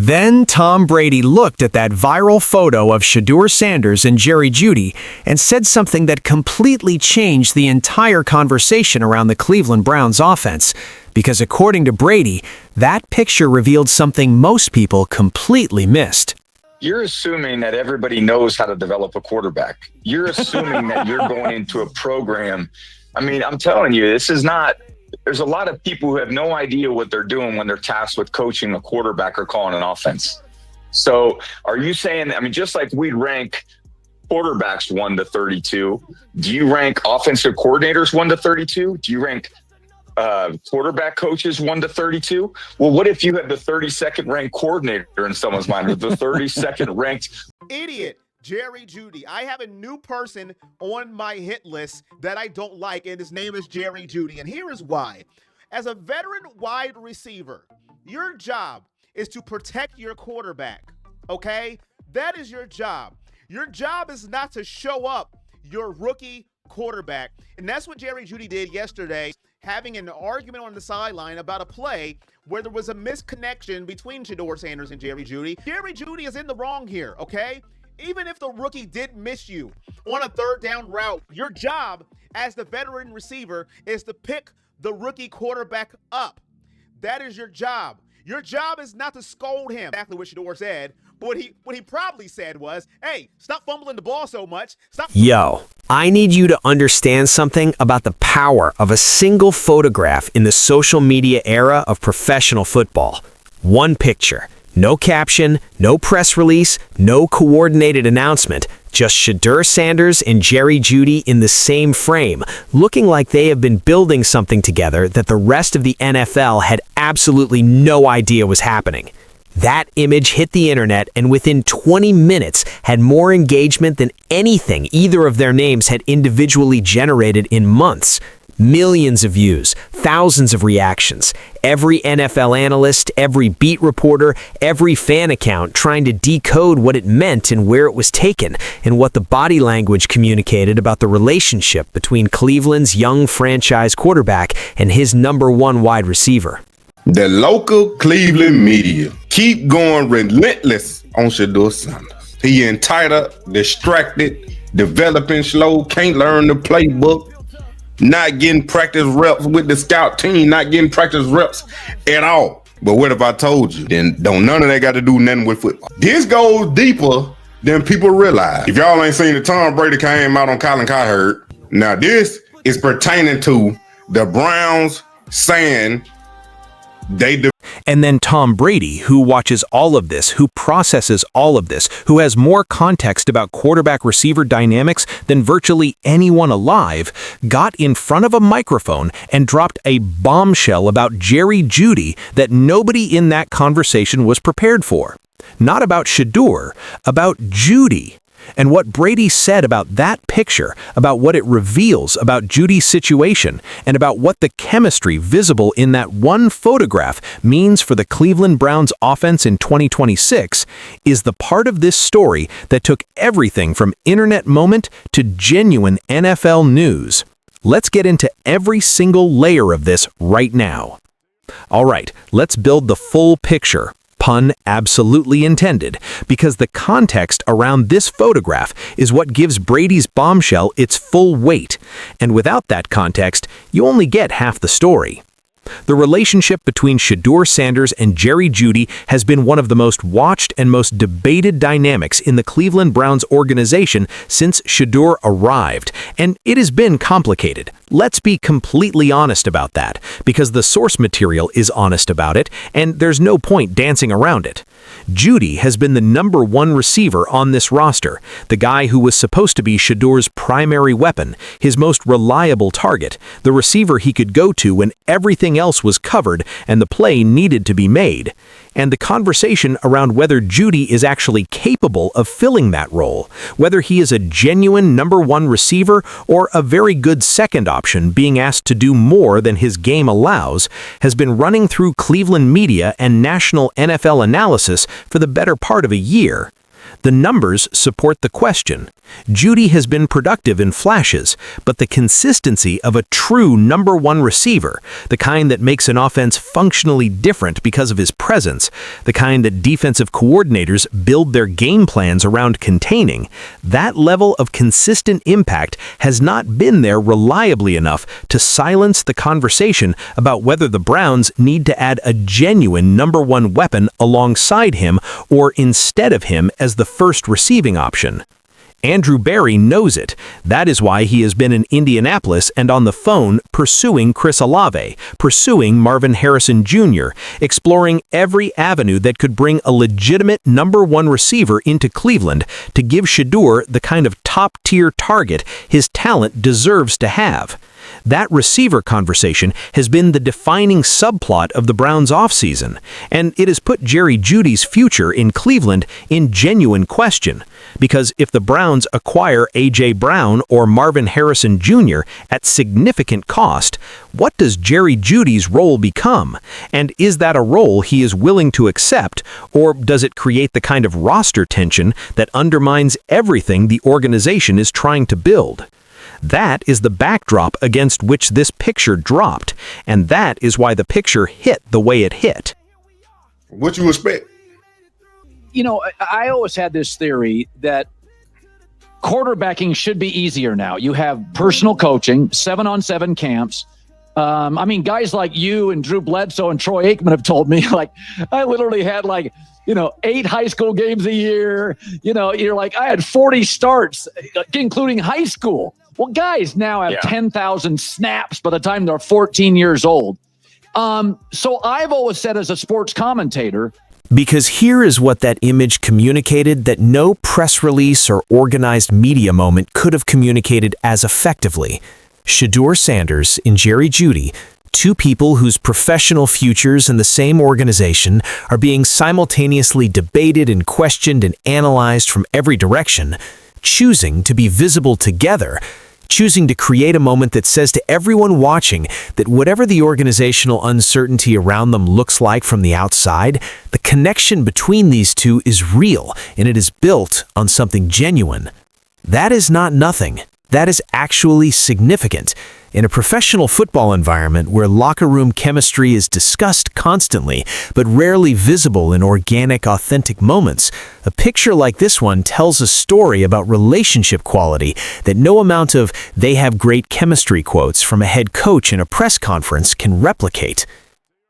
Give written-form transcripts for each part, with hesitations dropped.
Then Tom Brady looked at that viral photo of Shedeur Sanders and Jerry Jeudy and said something that completely changed the entire conversation around the Cleveland Browns offense. Because according to Brady, that picture revealed something most people completely missed. You're assuming that everybody knows how to develop a quarterback. You're assuming that you're going into a program. I mean, I'm telling you, this is not. There's a lot of people who have no idea what they're doing when they're tasked with coaching a quarterback or calling an offense. So are you saying, I mean, just like we rank quarterbacks 1 to 32, do you rank offensive coordinators 1 to 32? Do you rank quarterback coaches 1 to 32? Well, what if you had the 32nd ranked coordinator in someone's mind, or the 32nd ranked idiot? Jerry Jeudy. I have a new person on my hit list that I don't like, and his name is Jerry Jeudy. And here is why. As a veteran wide receiver, your job is to protect your quarterback, okay? That is your job. Your job is not to show up your rookie quarterback. And that's what Jerry Jeudy did yesterday, having an argument on the sideline about a play where there was a misconnection between Shedeur Sanders and Jerry Jeudy. Jerry Jeudy is in the wrong here, okay? Even if the rookie did miss you on a third down route, your job as the veteran receiver is to pick the rookie quarterback up. That is your job. Your job is not to scold him. Exactly what Shedeur said. But what he probably said was, hey, stop fumbling the ball so much. Stop. Yo, I need you to understand something about the power of a single photograph in the social media era of professional football. One picture. No caption, no press release, no coordinated announcement, just Shedeur Sanders and Jerry Jeudy in the same frame, looking like they have been building something together that the rest of the NFL had absolutely no idea was happening. That image hit the internet and within 20 minutes had more engagement than anything either of their names had individually generated in months. Millions of views, thousands of reactions, every NFL analyst, every beat reporter, every fan account trying to decode what it meant and where it was taken, and what the body language communicated about the relationship between Cleveland's young franchise quarterback and his #1 wide receiver. The local Cleveland media keep going relentless on Shedeur Sanders. He entitled, distracted, developing slow, can't learn the playbook, not getting practice reps with the scout team, not getting practice reps at all. But what if I told you? Then don't none of that got to do nothing with football. This goes deeper than people realize. If y'all ain't seen the Tom Brady came out on Colin Cowherd, now this is pertaining to the Browns saying and then Tom Brady, who watches all of this, who processes all of this, who has more context about quarterback-receiver dynamics than virtually anyone alive, got in front of a microphone and dropped a bombshell about Jerry Jeudy that nobody in that conversation was prepared for. Not about Shedeur, about Jeudy. And what Brady said about that picture, about what it reveals about Jeudy's situation, and about what the chemistry visible in that one photograph means for the Cleveland Browns offense in 2026, is the part of this story that took everything from internet moment to genuine NFL news. Let's get into every single layer of this right now. All right, let's build the full picture. Pun absolutely intended, because the context around this photograph is what gives Brady's bombshell its full weight, and without that context, you only get half the story. The relationship between Shedeur Sanders and Jerry Jeudy has been one of the most watched and most debated dynamics in the Cleveland Browns organization since Shedeur arrived, and it has been complicated. Let's be completely honest about that, because the source material is honest about it, and there's no point dancing around it. Jeudy has been the #1 receiver on this roster, the guy who was supposed to be Shedeur's primary weapon, his most reliable target, the receiver he could go to when everything else was covered and the play needed to be made. And the conversation around whether Jeudy is actually capable of filling that role, whether he is a genuine #1 receiver or a very good second option being asked to do more than his game allows, has been running through Cleveland media and national NFL analysis for the better part of a year. The numbers support the question. Jeudy has been productive in flashes, but the consistency of a true number one receiver, the kind that makes an offense functionally different because of his presence, the kind that defensive coordinators build their game plans around containing, that level of consistent impact has not been there reliably enough to silence the conversation about whether the Browns need to add a genuine number one weapon alongside him or instead of him as the first receiving option. Andrew Berry knows it. That is why he has been in Indianapolis and on the phone pursuing Chris Olave, pursuing Marvin Harrison Jr., exploring every avenue that could bring a legitimate number one receiver into Cleveland to give Shedeur the kind of top-tier target his talent deserves to have. That receiver conversation has been the defining subplot of the Browns' offseason, and it has put Jerry Jeudy's future in Cleveland in genuine question. Because if the Browns acquire A.J. Brown or Marvin Harrison Jr. at significant cost, what does Jerry Jeudy's role become? And is that a role he is willing to accept, or does it create the kind of roster tension that undermines everything the organization is trying to build? That is the backdrop against which this picture dropped, and that is why the picture hit the way it hit. What you expect? You know, I always had this theory that quarterbacking should be easier now. You have personal coaching, 7-on-7 camps. I mean, guys like you and Drew Bledsoe and Troy Aikman have told me, like, I literally had 8 high school games a year. You're like, I had 40 starts, including high school. Well, guys now have 10,000 snaps by the time they're 14 years old. So I've always said as a sports commentator, because here is what that image communicated that no press release or organized media moment could have communicated as effectively. Shedeur Sanders and Jerry Jeudy, two people whose professional futures in the same organization are being simultaneously debated and questioned and analyzed from every direction, choosing to be visible together, choosing to create a moment that says to everyone watching that whatever the organizational uncertainty around them looks like from the outside, the connection between these two is real and it is built on something genuine. That is not nothing. That is actually significant. In a professional football environment where locker room chemistry is discussed constantly, but rarely visible in organic, authentic moments, a picture like this one tells a story about relationship quality that no amount of "they have great chemistry" quotes from a head coach in a press conference can replicate.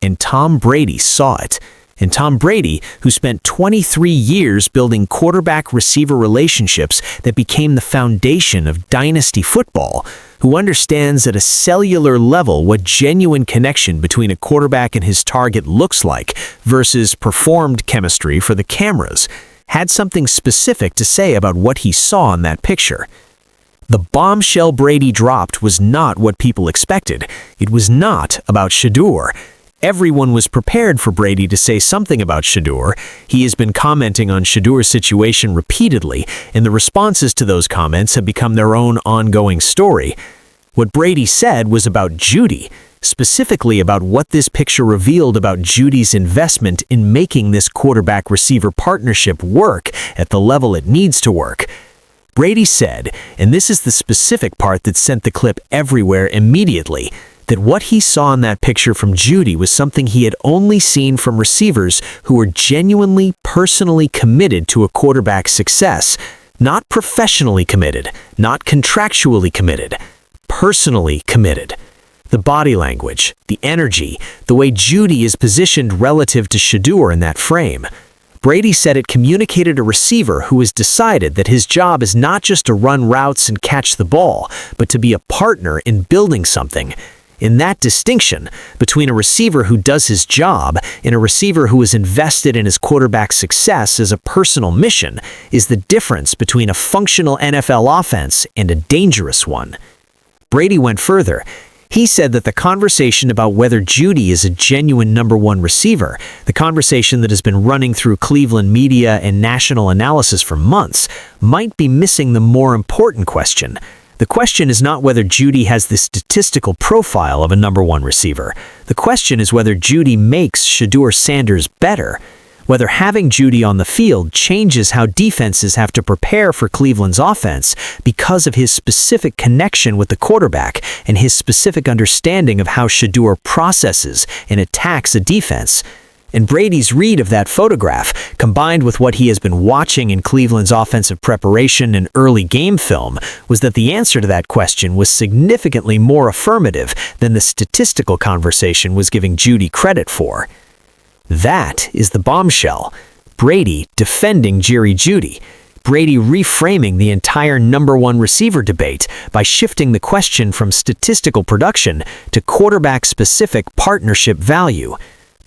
And Tom Brady saw it. And Tom Brady, who spent 23 years building quarterback-receiver relationships that became the foundation of dynasty football, who understands at a cellular level what genuine connection between a quarterback and his target looks like versus performed chemistry for the cameras, had something specific to say about what he saw in that picture. The bombshell Brady dropped was not what people expected. It was not about Shedeur. Everyone was prepared for Brady to say something about Shedeur. He has been commenting on Shedeur's situation repeatedly, and the responses to those comments have become their own ongoing story. What Brady said was about Jeudy, specifically about what this picture revealed about Jeudy's investment in making this quarterback-receiver partnership work at the level it needs to work. Brady said, and this is the specific part that sent the clip everywhere immediately, that what he saw in that picture from Jeudy was something he had only seen from receivers who were genuinely, personally committed to a quarterback's success, not professionally committed, not contractually committed, personally committed. The body language, the energy, the way Jeudy is positioned relative to Shedeur in that frame. Brady said it communicated a receiver who has decided that his job is not just to run routes and catch the ball, but to be a partner in building something. In that distinction between a receiver who does his job and a receiver who is invested in his quarterback's success as a personal mission is the difference between a functional NFL offense and a dangerous one. Brady went further. He said that the conversation about whether Jeudy is a genuine number one receiver, the conversation that has been running through Cleveland media and national analysis for months, might be missing the more important question. The question is not whether Jeudy has the statistical profile of a number one receiver. The question is whether Jeudy makes Shedeur Sanders better. whether having Jeudy on the field changes how defenses have to prepare for Cleveland's offense because of his specific connection with the quarterback and his specific understanding of how Shedeur processes and attacks a defense. And Brady's read of that photograph, combined with what he has been watching in Cleveland's offensive preparation and early game film, was that the answer to that question was significantly more affirmative than the statistical conversation was giving Jeudy credit for. That is the bombshell. Brady defending Jerry Jeudy. Brady reframing the entire number one receiver debate by shifting the question from statistical production to quarterback-specific partnership value.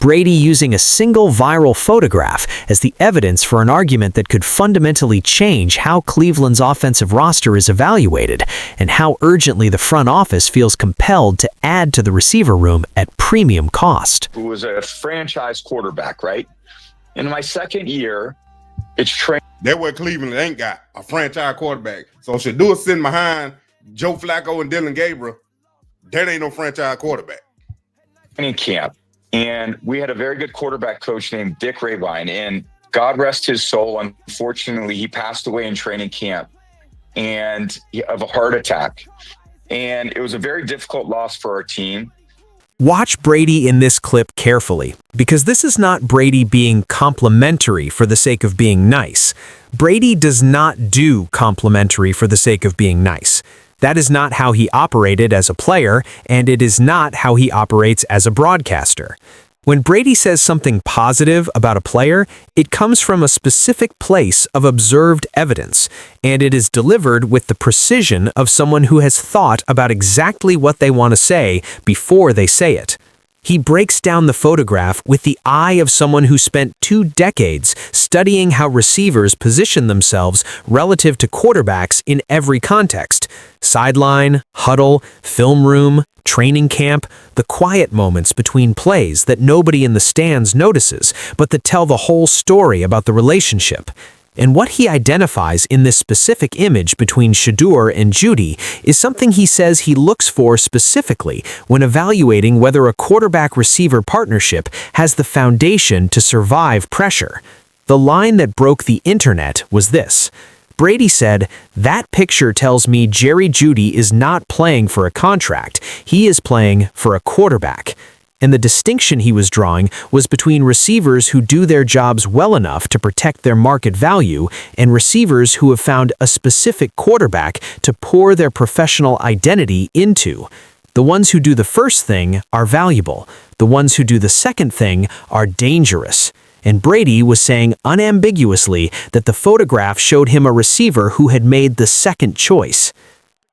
Brady using a single viral photograph as the evidence for an argument that could fundamentally change how Cleveland's offensive roster is evaluated and how urgently the front office feels compelled to add to the receiver room at premium cost. Who was a franchise quarterback, right? In my second year, it's trained. That's what Cleveland ain't got, a franchise quarterback. So Shedeur sitting behind Joe Flacco and Dylan Gabriel, that ain't no franchise quarterback. In camp. And we had a very good quarterback coach named Dick Rabine, and God rest his soul. Unfortunately, he passed away in training camp and of a heart attack. And it was a very difficult loss for our team. Watch Brady in this clip carefully, because this is not Brady being complimentary for the sake of being nice. Brady does not do complimentary for the sake of being nice. That is not how he operated as a player, and it is not how he operates as a broadcaster. When Brady says something positive about a player, it comes from a specific place of observed evidence, and it is delivered with the precision of someone who has thought about exactly what they want to say before they say it. He breaks down the photograph with the eye of someone who spent 2 decades studying how receivers position themselves relative to quarterbacks in every context. Sideline, huddle, film room, training camp, the quiet moments between plays that nobody in the stands notices, but that tell the whole story about the relationship. And what he identifies in this specific image between Shedeur and Jeudy is something he says he looks for specifically when evaluating whether a quarterback-receiver partnership has the foundation to survive pressure. The line that broke the internet was this. Brady said, "That picture tells me Jerry Jeudy is not playing for a contract. He is playing for a quarterback." And the distinction he was drawing was between receivers who do their jobs well enough to protect their market value and receivers who have found a specific quarterback to pour their professional identity into. The ones who do the first thing are valuable. The ones who do the second thing are dangerous. And Brady was saying unambiguously that the photograph showed him a receiver who had made the second choice.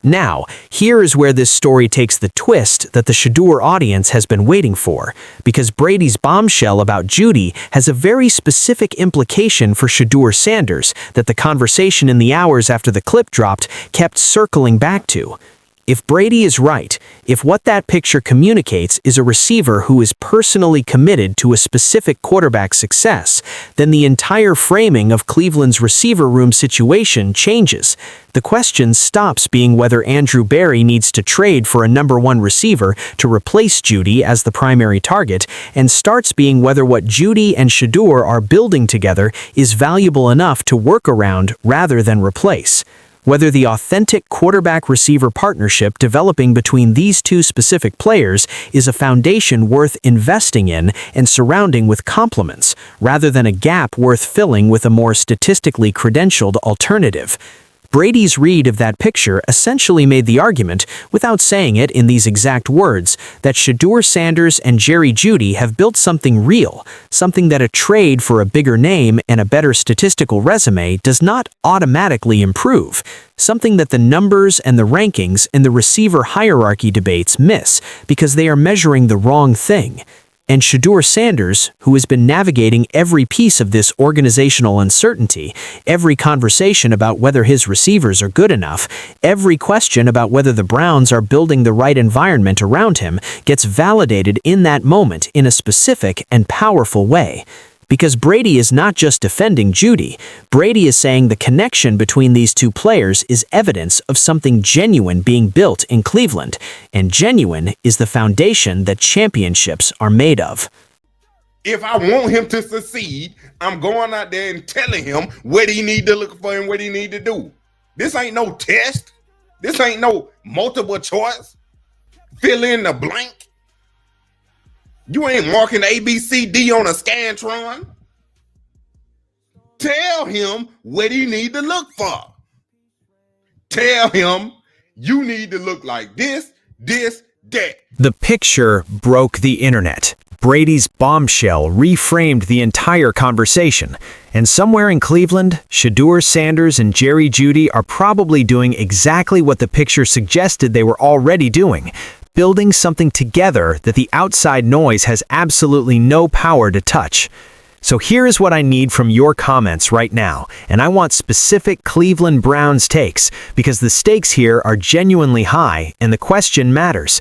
Now, here is where this story takes the twist that the Shedeur audience has been waiting for, because Brady's bombshell about Jeudy has a very specific implication for Shedeur Sanders that the conversation in the hours after the clip dropped kept circling back to. If Brady is right, if what that picture communicates is a receiver who is personally committed to a specific quarterback's success, then the entire framing of Cleveland's receiver room situation changes. The question stops being whether Andrew Berry needs to trade for a number one receiver to replace Jeudy as the primary target, and starts being whether what Jeudy and Shedeur are building together is valuable enough to work around rather than replace. Whether the authentic quarterback-receiver partnership developing between these two specific players is a foundation worth investing in and surrounding with complements, rather than a gap worth filling with a more statistically credentialed alternative. Brady's read of that picture essentially made the argument, without saying it in these exact words, that Shedeur Sanders and Jerry Jeudy have built something real, something that a trade for a bigger name and a better statistical resume does not automatically improve, something that the numbers and the rankings and the receiver hierarchy debates miss because they are measuring the wrong thing. And Shedeur Sanders, who has been navigating every piece of this organizational uncertainty, every conversation about whether his receivers are good enough, every question about whether the Browns are building the right environment around him, gets validated in that moment in a specific and powerful way. Because Brady is not just defending Jeudy, Brady is saying the connection between these two players is evidence of something genuine being built in Cleveland, and genuine is the foundation that championships are made of. If I want him to succeed, I'm going out there and telling him what he need to look for and what he need to do. This ain't no test. This ain't no multiple choice. Fill in the blank. You ain't marking A, B, C, D on a Scantron. Tell him what he need to look for. Tell him you need to look like this, that. The picture broke the internet. Brady's bombshell reframed the entire conversation. And somewhere in Cleveland, Shedeur Sanders and Jerry Jeudy are probably doing exactly what the picture suggested they were already doing, building something together that the outside noise has absolutely no power to touch. So here is what I need from your comments right now, and I want specific Cleveland Browns takes, because the stakes here are genuinely high and the question matters.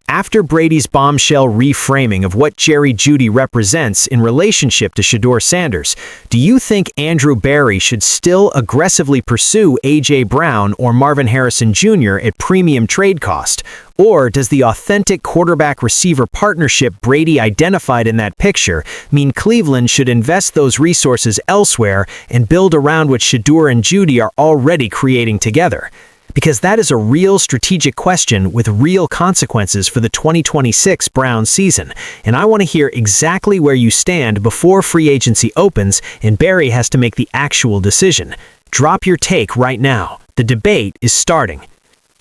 After Brady's bombshell reframing of what Jerry Jeudy represents in relationship to Shedeur Sanders, do you think Andrew Berry should still aggressively pursue A.J. Brown or Marvin Harrison Jr. at premium trade cost? Or does the authentic quarterback-receiver partnership Brady identified in that picture mean Cleveland should invest those resources elsewhere and build around what Shedeur and Jeudy are already creating together? Because that is a real strategic question with real consequences for the 2026 Browns season, and I want to hear exactly where you stand before free agency opens and Barry has to make the actual decision. Drop your take right now. The debate is starting.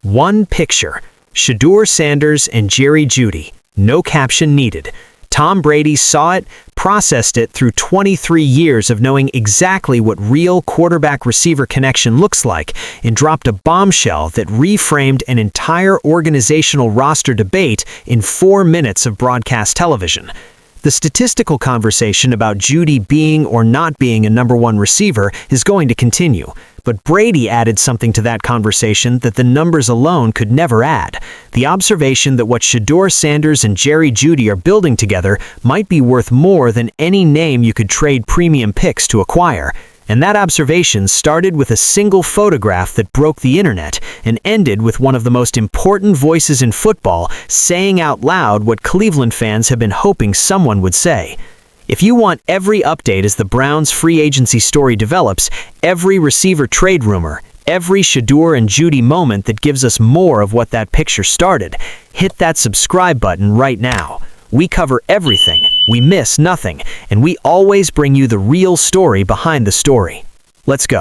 One picture. Shedeur Sanders and Jerry Jeudy. No caption needed. Tom Brady saw it, processed it through 23 years of knowing exactly what real quarterback-receiver connection looks like, and dropped a bombshell that reframed an entire organizational roster debate in 4 minutes of broadcast television. The statistical conversation about Jeudy being or not being a #1 receiver is going to continue, but Brady added something to that conversation that the numbers alone could never add. The observation that what Shedeur Sanders and Jerry Jeudy are building together might be worth more than any name you could trade premium picks to acquire. And that observation started with a single photograph that broke the internet and ended with one of the most important voices in football saying out loud what Cleveland fans have been hoping someone would say. If you want every update as the Browns' free agency story develops, every receiver trade rumor, every Shedeur and Jeudy moment that gives us more of what that picture started, hit that subscribe button right now. We cover everything, we miss nothing, and we always bring you the real story behind the story. Let's go.